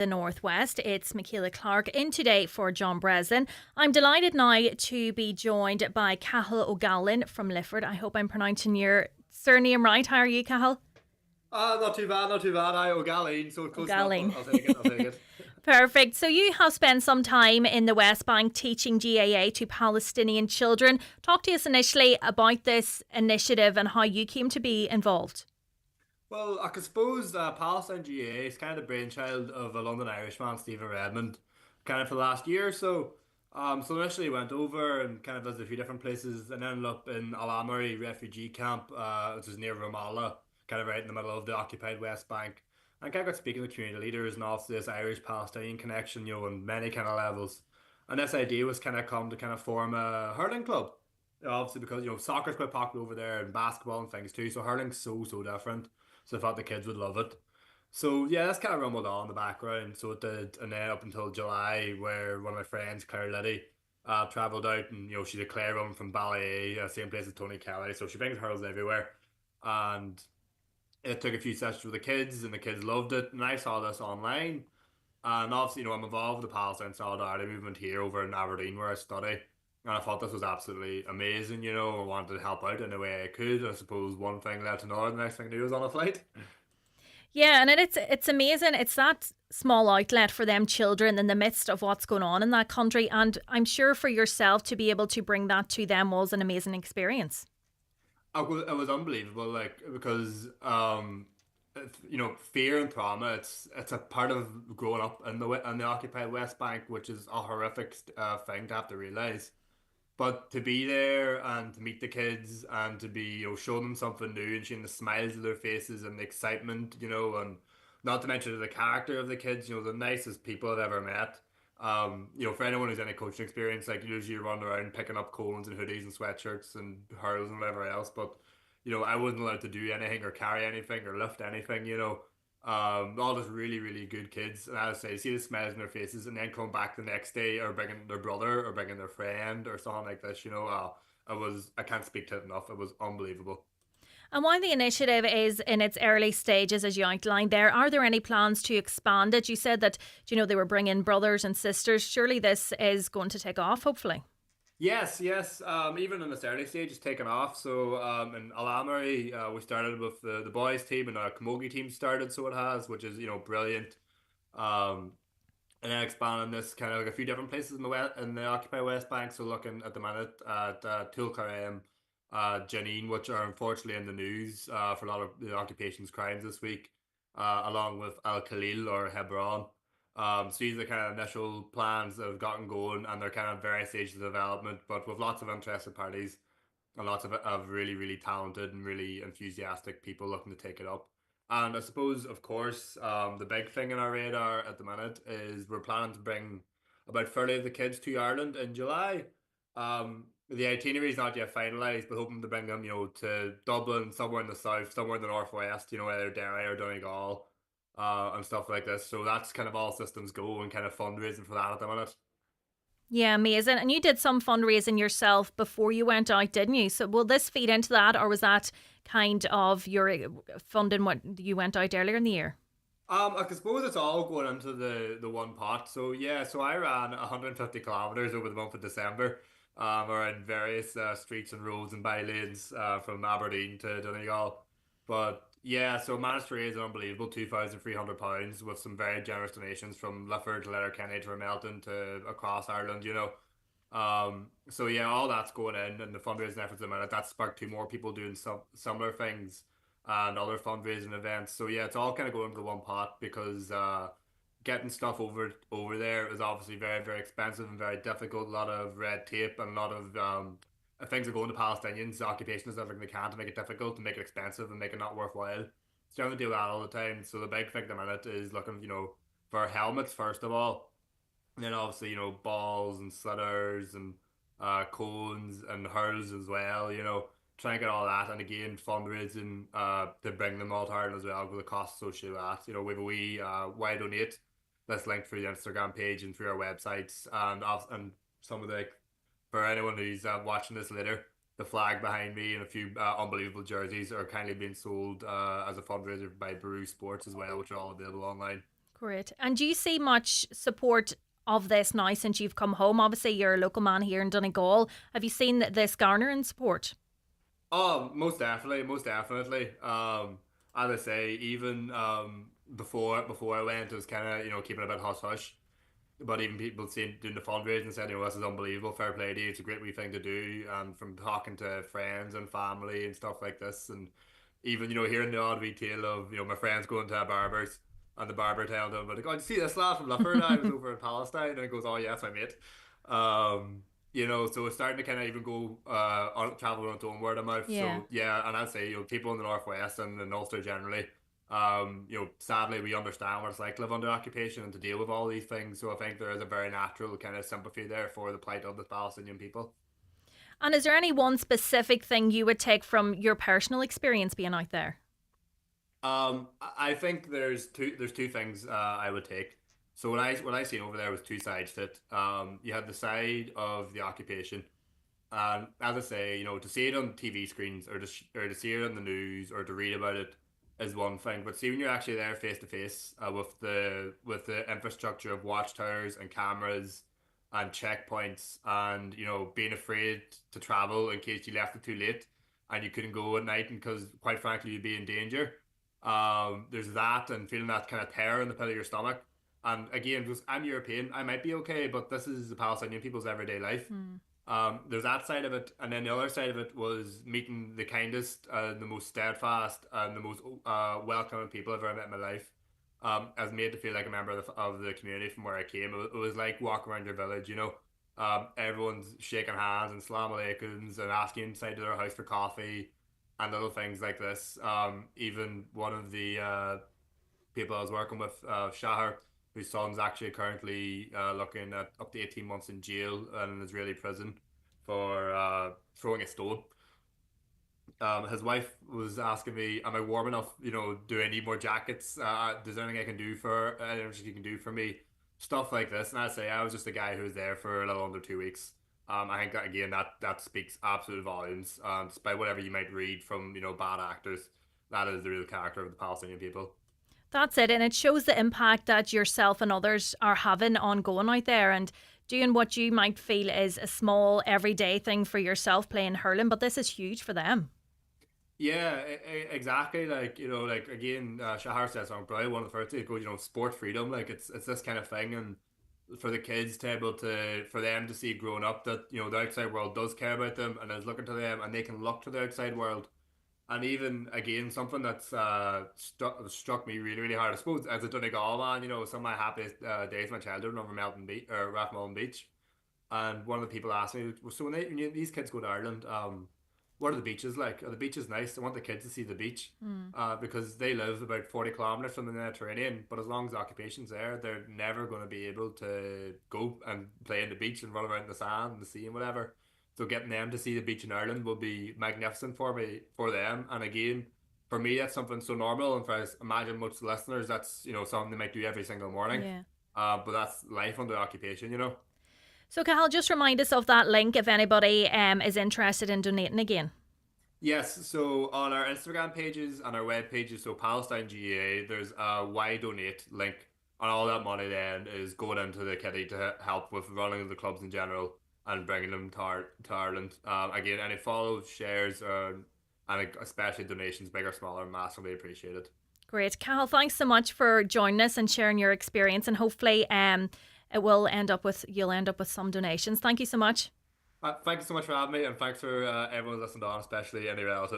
The Northwest. It's Michaela Clarke in today for John Breslin. I'm delighted now to be joined by Cathal Ó Gaillín from Lifford. I hope I'm pronouncing your surname right. How are you, Cathal? Not too bad, not too bad. Ó Gaillín, so Ó close enough. I'll, Gaillín. I'll take it. I'll take it. Perfect. So you have spent some time in the West Bank teaching GAA to Palestinian children. Talk to us initially about this initiative and how you came to be involved. Well, I could suppose Palestine GA is kind of the brainchild of a London Irishman, Stephen Redmond, kind of for the last year or so. So initially went over and kind of visited a few different places and ended up in Al Amari refugee camp, which is near Ramallah, kind of right in the middle of the occupied West Bank. And kind of got speaking with community leaders and also this Irish-Palestinian connection, on many kind of levels. And this idea was kind of come to kind of form a hurling club. Obviously because, soccer's quite popular over there and basketball and things too. So hurling's so different. So I thought the kids would love it. So yeah, that's kind of rumbled on in the background. So it did, and then up until July, where one of my friends, Claire Liddy, travelled out, and she's a Clare woman from Ballay, same place as Tony Kelly. So she brings hurls everywhere, and it took a few sessions with the kids, and the kids loved it. And I saw this online, and obviously, I'm involved with the Palestine Solidarity movement here over in Aberdeen, where I study. And I thought this was absolutely amazing, I wanted to help out in a way I could. I suppose one thing led to another, the next thing I knew was on a flight. Yeah, and it's amazing. It's that small outlet for them children in the midst of what's going on in that country. And I'm sure for yourself to be able to bring that to them was an amazing experience. It was unbelievable, like because fear and trauma. It's a part of growing up in the occupied West Bank, which is a horrific thing to have to realize. But to be there and to meet the kids and to be, showing them something new and seeing the smiles of their faces and the excitement, and not to mention the character of the kids, the nicest people I've ever met. For anyone who's any coaching experience, like usually you run around picking up cones and hoodies and sweatshirts and hurls and whatever else, but I wasn't allowed to do anything or carry anything or lift anything, all just really good kids, and as I say, see the smiles on their faces, and then come back the next day or bringing their brother or bringing their friend or something like this. I can't speak to it enough. It was unbelievable. And while the initiative is in its early stages, as you outlined there, are there any plans to expand it? You said that, they were bringing brothers and sisters. Surely this is going to take off, hopefully. Yes, yes. Even in this early stage, it's taken off. So in Alamari, we started with the boys team, and our Camogie team started. So it has, which is brilliant. Um, and then expanding this kind of like a few different places in the occupied West Bank. So looking at the minute at Tulkarem, Janine, which are unfortunately in the news for a lot of the occupations crimes this week, along with Al Khalil or Hebron. So these are the kind of initial plans that have gotten going, and they're kind of various stages of development, but with lots of interested parties and lots of really talented and really enthusiastic people looking to take it up. And I suppose, of course, the big thing in our radar at the minute is we're planning to bring about 30 of the kids to Ireland in July. The itinerary is not yet finalised, but hoping to bring them, to Dublin, somewhere in the south, somewhere in the northwest, either Derry or Donegal, and stuff like this. So that's kind of all systems go and kind of fundraising for that at the minute. Yeah, amazing. And you did some fundraising yourself before you went out, didn't you? So will this feed into that, or was that kind of your funding what you went out earlier in the year? I suppose it's all going into the one pot. So yeah, so I ran 150 kilometers over the month of December, around various streets and roads and by lanes from Aberdeen to Donegal. But yeah, so managed to raise an unbelievable £2,300 with some very generous donations from Lifford to Letterkenny to Melton to across Ireland. So yeah, all that's going in and the fundraising efforts at the minute. That's sparked two more people doing some similar things and other fundraising events. So yeah, it's all kind of going into one pot because getting stuff over there is obviously very expensive and very difficult. A lot of red tape and a lot of things are going to Palestinians, the occupationists, everything they can to make it difficult, to make it expensive, and make it not worthwhile. So trying to do that all the time. So the big thing at the minute is looking, for helmets first of all, and then obviously, balls and slitters and cones and hurls as well, try and get all that. And again, fundraising to bring them all to Ireland as well with the cost associated with that. We have a wee why donate that's linked through the Instagram page and through our websites. And some of the, for anyone who's watching this later, the flag behind me and a few unbelievable jerseys are kindly being sold as a fundraiser by Baru Sports as well, which are all available online. Great. And do you see much support of this now since you've come home? Obviously, you're a local man here in Donegal. Have you seen this garnering support? Oh, most definitely, most definitely. As I say, even before I went, it was kind of keeping a bit hush hush. But even people seeing doing the fundraising said, this is unbelievable, fair play to you. It's a great wee thing to do. And from talking to friends and family and stuff like this, and even hearing the odd wee tale of my friends going to a barber's and the barber telling them, like, oh, you see this lad from Lifford? I was over in Palestine, and it goes, oh yeah, that's my mate. Um, so it's starting to kind of even go travel on its own word of mouth. Yeah. So yeah, and I'd say people in the northwest and in Ulster generally, sadly we understand what it's like to live under occupation and to deal with all these things. So I think there is a very natural kind of sympathy there for the plight of the Palestinian people. And is there any one specific thing you would take from your personal experience being out there? I think there's two things I would take. So what I seen over there was two sides to it. You had the side of the occupation, and as I say, to see it on TV screens or to see it on the news or to read about it is one thing. But see when you're actually there face to face with the infrastructure of watchtowers and cameras and checkpoints and being afraid to travel in case you left it too late and you couldn't go at night and because quite frankly you'd be in danger. There's that and feeling that kind of terror in the pit of your stomach. And again, because I'm European, I might be okay, but this is the Palestinian people's everyday life. Hmm. There's that side of it, and then the other side of it was meeting the kindest, the most steadfast, and the most welcoming people I've ever met in my life. I was made to feel like a member of the community from where I came. It was like walking around your village. Everyone's shaking hands and salam aleikums and asking inside to their house for coffee and little things like this. Even one of the people I was working with, Shahar, whose son's actually currently looking at up to 18 months in jail in an Israeli prison for throwing a stone. His wife was asking me, "Am I warm enough? Do I need more jackets? Is there anything I can do for anything you can do for me?" Stuff like this, and I say I was just a guy who was there for a little under 2 weeks. I think that again that speaks absolute volumes. Despite whatever you might read from bad actors, that is the real character of the Palestinian people. That's it. And it shows the impact that yourself and others are having ongoing out there and doing what you might feel is a small everyday thing for yourself playing hurling, but this is huge for them. Yeah, exactly. Like again, Shahar said something probably one of the first things. It goes, sport freedom. Like it's this kind of thing, and for the kids to able to for them to see growing up that the outside world does care about them and is looking to them, and they can look to the outside world. And even again, something that's struck me really, really hard. I suppose as a Donegal man, some of my happiest days of my childhood were over Melton Beach or Rathmullen Beach. And one of the people asked me, so when these kids go to Ireland, what are the beaches like? Are the beaches nice? I want the kids to see the beach Mm. because they live about 40 kilometres from the Mediterranean. But as long as the occupation's there, they're never going to be able to go and play in the beach and run around in the sand and the sea and whatever. So getting them to see the beach in Ireland will be magnificent for them. And again, for me, that's something so normal. And for I imagine most listeners, that's something they might do every single morning. Yeah. But that's life under occupation. So, Cathal, just remind us of that link if anybody is interested in donating again. Yes, so on our Instagram pages and our web pages, so Palestine GAA, there's a Why Donate link, and all that money then is going into the kitty to help with running the clubs in general and bringing them to Ireland. Again, any follows, shares, and especially donations, big or small, are massively appreciated. Great. Cathal, thanks so much for joining us and sharing your experience. And hopefully you'll end up with some donations. Thank you so much. Thank you so much for having me, and thanks for everyone listening on, especially any relatives.